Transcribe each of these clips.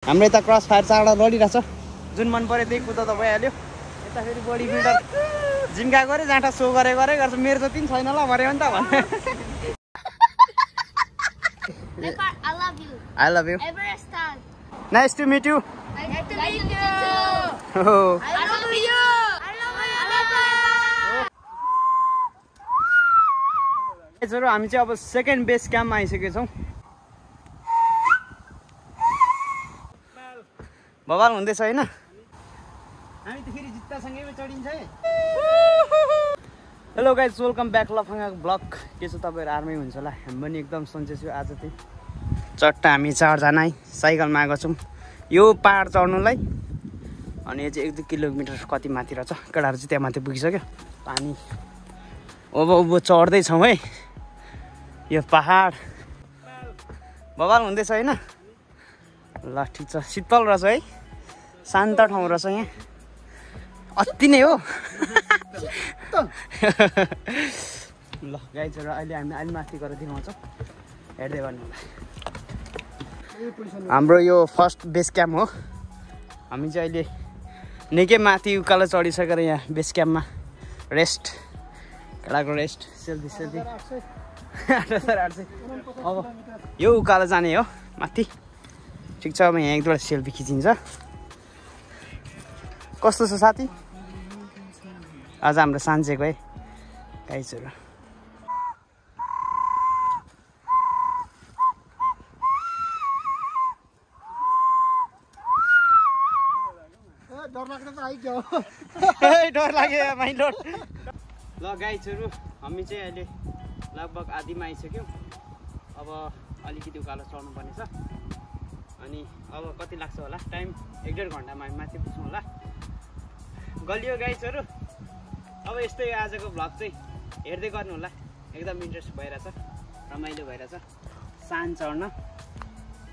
हाम्रो यता cross fire चाडा लडिरहेछ जुन मन पर्यो त्यही कुदा त भइहाल्यो यता फेरि बडी बिल्डर जिम्का गरे जाँटा सो गरे गर्छ मेरो जति पनि छैन ल भरे नि त भन्ने I love you. I love you. Everest. Nice to meet you. Nice to meet you. Oh. I love you. I love you. गाइजहरु हामी चाहिँ अब सेकेन्ड बेस क्याम्पमा आइसकेका छौं बवाल हुँदैछ हैन हामी त फेरि जुत्तासँगै चढिन्छ है hello guys welcome back Lafanga blog के छ तपाईहरु आर्मै हुन्छ होला हामी पनि एकदम सन्चै छु आज चाहिँ चट्टा हामी 4 जना साइकलमा आएको छौं यो पहाड चढ्नुलाई अनि यो चाहिँ 1-2 किलोमिटर कति माथि रहेछ केटाहरु चाहिँ त्यहाँ माथि पुगिसक्यो पानी अब चढ्दै छौं है यो पहाड बवाल हुँदैछ हैन ल ठीक छ शीतल रहेछ है शान्त ठाउँ रहेछ यहाँ अति नै हो ल गाइजहरु अहिले हामी अलि माथि गएर देखाउँछौँ हेर्दै गर्नु होला हाम्रो यो फर्स्ट बेस क्याम्प हो हामी चाहिँ अहिले निकै माथि उकालो चढिसकेर यहाँ बेस क्याम्पमा रेस्ट केटाको रेस्ट सेल्फी 8800 अब यो उकालो जाने हो माथि ठिक छ अब यहाँ एक दुईवटा सेल्फी खिचिन्छ कस्तो छ साथी आज हाम्रो सान्चेको है गाइजहरु डर लाग्यो माइलोड ल गाइजहरु हामी चाहिँ अहिले लगभग आधीमा आइसक्यौँ अब अलिकति उकालो चढ्नु पर्ने छ अनि अब कति लाग्छ होला टाइम 1-1.5 घण्टामा हामी माथि पुग्छौँ होला गलियो गाइजहरु अब यस्तै आजको भ्लग चाहिँ हेर्दै गर्नु होला एकदम इन्ट्रेस्ट भइरहेछ रमाइलो भइरहेछ सान चढ्न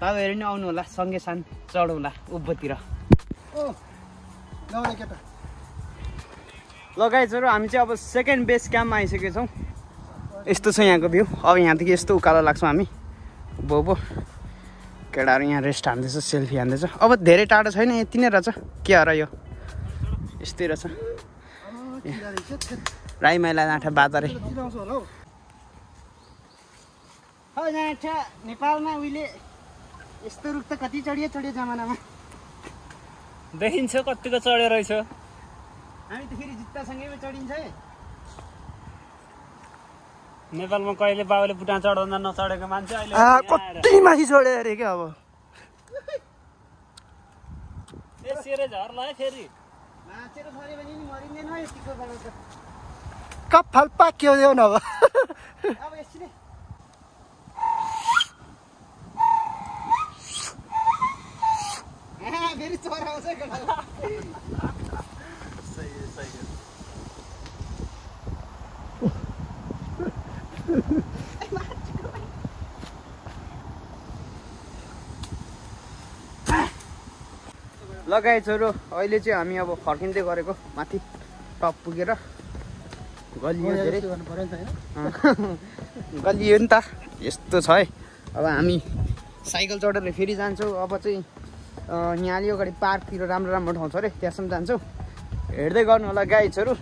तपाईहरु नि आउनु होला सँगै सान चढौँला उभतिर ल गाइजहरु हामी चाहिँ अब सेकेन्ड बेस क्याम्पमा आइसकेका छौँ यस्तो छ यहाँको भ्यू अब यहाँदेखि यस्तो उकालो लाग्छौँ हामी बोबो केटाहरु यहाँ रेस्ट हान्दैछ सेल्फी हान्दैछ अब धेरै टाढो छैन यति नै रहेछ के हो र यो यस्तै रहेछ राई मैला नाठा बाजारे नेपालमा उहिले यस्तो रुख त कति चढियो जमानामा देखिन्छ कतिको चढेर रहेछ हामी त फेरि जुत्तासँगै चढिन्छ है नेपालमा कहिले बाबुले बुटान चढाउँदा नचढेको मान्छे अहिले कति माथि चढ्यो अरे के अब यसरी झर्ला है फेरि नाचेर छरे भने नि मरिँदैन यतिको बेला त कफल पाक्यो देऊ न अब यसरी फेरि चराउँछ केटालाई ल गाइजहरु अहिले चाहिँ हामी अब फर्किँदै गरेको माथि टप पुगेर गलियो धेरै गलियो नि त यस्तो छ है अब हामी साइकल चढेर फेरि जान्छौँ अब चाहिँ यहाँ अलि अगाडि पार्कतिर राम्रो राम्रो ठाउँ छ अरे त्यहाँसम्म जान्छौँ हेर्दै गर्नु होला गाइजहरु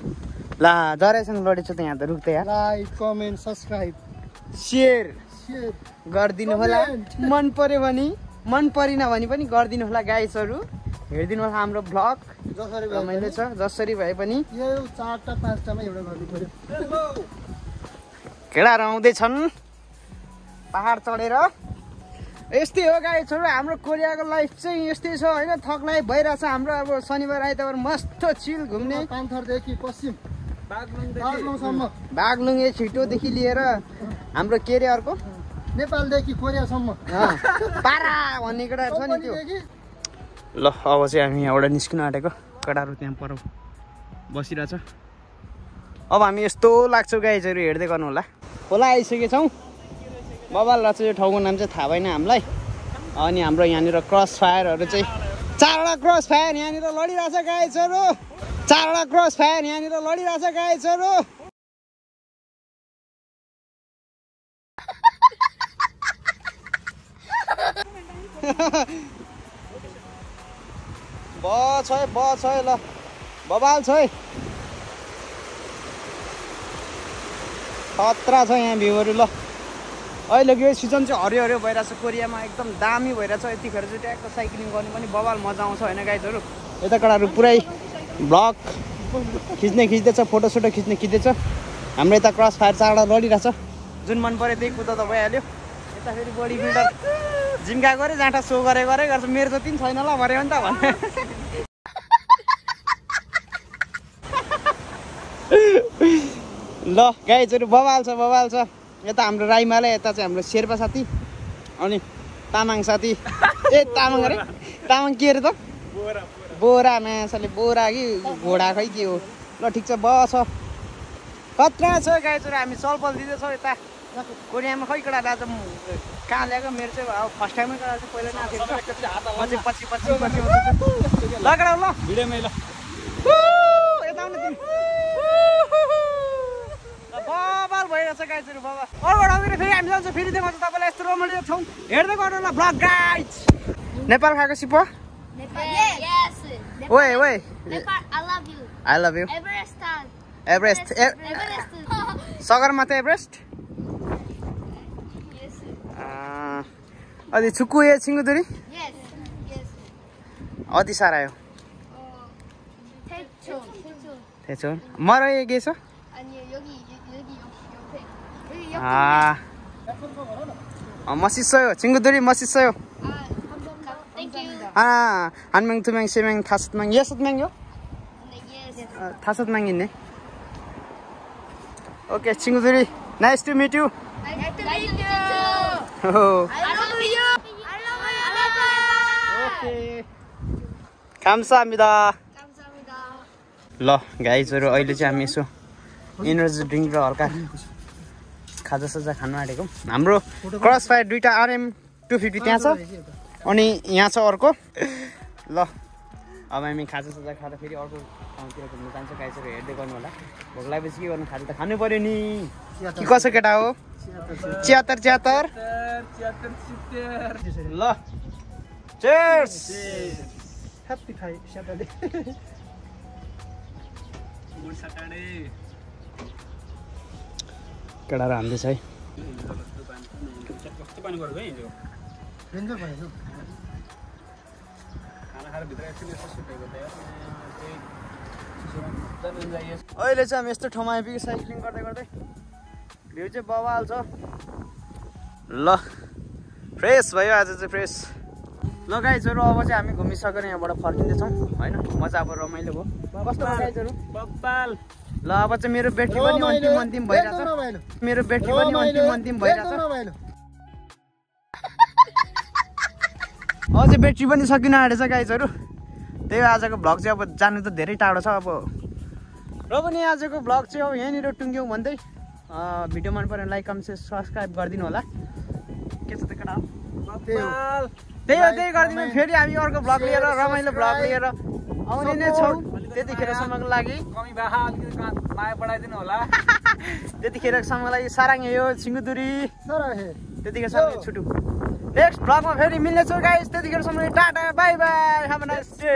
ला जरासँग लडेछ त यहाँ त रुख्दै यार लाइक कमेन्ट सब्स्क्राइब शेयर गरिदिनु होला मन पर्यो भने मन परेन भने पनि गरिदिनु होला गाइजहरु हेर्दिनु होला हाम्रो भ्लग रमाइलो छ जसरी भए पनि यो 4टा 5टामा एउटा गर्नु पर्यो केटाहरु आउँदैछन् पहाड चढेर यस्तै हो गाइजहरु हाम्रो कोरियाको लाइफ चाहिँ यस्तै छ हैन थकलाइ भइरहेछ हाम्रो अब शनिबार आइतबार मस्त चिल घुम्ने पान्थरदेखि पश्चिम बागलुङ छिटोदेखि लिएर हाम्रो के रे अर्को नेपालदेखि कोरियासम्म पारा भन्ने केटाहरु छ नि त्यो ल अब चाहिँ हामी यहाँबाट निस्किन आँटेको केटाहरु त्यहाँ पर बसिरहेछ अब हामी यस्तो लाग्छौँ गाइजहरु हेर्दै गर्नु होला खोला आइसकेका छौँ बबाल रहेछ यो ठाउँको नाम चाहिँ थाहा भएन हामीलाई अनि हाम्रो यहाँनिर क्रस फायरहरू चाहिँ 4वटा क्रस फायर यहाँनिर लडिरहेछ गाइजहरु 4वटा क्रस फायर यहाँनिर लडिरहेछ गाइजहरु छ है ल बबाल छ है खतरा छ यहाँ भ्यूहरू ल अहिलेको यो सिजन चाहिँ हरियो हरियो भइरहेछ कोरियामा एकदम दामी भइरहेछ यतिखेर चाहिँ ट्याक्क साइक्लिङ गर्नु पनि बबाल मजा आउँछ होइन गाइजहरू यता कडाहरू पुरै ब्लग खिच्दैछ फोटोसोटो खिच्दैछ हाम्रो यता क्रस फायर चाडा लडिरहेछ जुन मन पऱ्यो त्यही कुदा त भइहाल्यो यता फेरि बडी बिल्डर जिम्का गऱ्यो जाँटा सो गरे गर्छ मेरो जति पनि छैन ल भरे हो नि त भने ल गाइजहरू बबाल छ यता हाम्रो राईमाले यता चाहिँ हाम्रो शेर्पा साथी अनि तामाङ साथी ए तामाङ अरे तामाङ के अरे त बोरा माछाले बोरा कि घोडा खै के हो ल ठिक छ बस खतरा छ गाइजहरू हामी चलपल दिँदैछौँ यता कोरियामा खै कडा आज कहाँ ल्याएको मेरो चाहिँ अब फर्स्ट टाइमै कडा चाहिँ पहिला नआएको पछि ल कडा ल भिडियोमै ल यता आउनु तिमी बबाल भइरहेछ गाइजहरू बाबा अरूबाट आउँदैन फेरि हामी जान्छ फेरि देखाउँछ तपाईँलाई यस्तो रोमान्टिक ठाउँ हेर्दै गर्नु ल ब्लग गाइज नेपाल खाएको सिप Yes. Wait. Nepal, I love you. Everest. Sagarmatha Everest Yes. अझै छुक्कु ए छिङ्गुदुरी Yes. अति सारा हो Techo. मरो ए गे छ 아니 여기 옆에. मसिसयो छिङ्गुदुरी मसिसयो Thank you. 한명 두명 세명 다섯 명 여섯 명요 Yes. 다섯 명 있네 오케이 친구들이 나이스 투 미트 유 Nice to meet you. I love you. 오케이 감사합니다 감사합니다. ल गाइजहरू अहिले चाहिँ हामी यसो एनर्जी ड्रिङ्क र हल्का खाजासाजा खानु आँटेको हाम्रो क्रस फायर दुईटा RM 250 त्यहाँ छ अनि यहाँ छ अर्को ल अब हामी खाजासाजा खाएर फेरि अर्को ठाउँतिर घुम्नु जान्छ गाइजहरू हेर्दै गर्नु होला भोक लागेपछि के गर्नु खाजा त खानु पर्यो नि कि कसो केटा हो 76 ल चेयर्स ह्याप्पी स्याटरडे केटाहरू हान्दैछ है कस्तो पानी गरेको है हिजो डेन्जर भएछ खाना खाएर भित्र एकछिन यसो सुतेको थियो अहिले चाहिँ हामी यस्तो ठाउँमा आइपुग्यो साइक्लिङ गर्दै भ्यू चाहिँ बवाल छ ल फ्रेस भयो आज चाहिँ फ्रेस ल गाइजहरू अब चाहिँ हामी घुमिसकेर यहाँबाट फर्किँदैछौँ होइन मजा अब रमाइलो भयो कस्तो भयो गाइजहरू बब्बाल ल अब चाहिँ मेरो ब्याट्री पनि अन्तिम भइरहेछ मेरो ब्याट्री पनि अन्तिम भइरहेछ अझै ब्याट्री पनि सकिन आँटेछ गाइजहरू त्यही आजको भ्लग चाहिँ अब जानु त धेरै टाढो छ अब र पनि आजको भ्लग चाहिँ अब यहीँनिर टुङ्ग्यौँ भन्दै भिडियो मन पऱ्यो लाइक कमेन्ट सब्सक्राइब गरिदिनु होला के छ त केटा त्यही गरिदिनु फेरि हामी अर्को भ्लग लिएर रमाइलो भ्लग लिएर आउने नै छौँ त्यतिखेरसम्मको लागि कमी बाहा अलिकति माया बढाइदिनु होला त्यतिखेरसम्मको लागि साराङ यो छिङ्गुदुरी त्यतिखेरसम्म छुटु नेक्स्ट भ्लगमा फेरि मिल्नेछौँ गाइस त्यतिखेरसम्म tata bye by have a nice day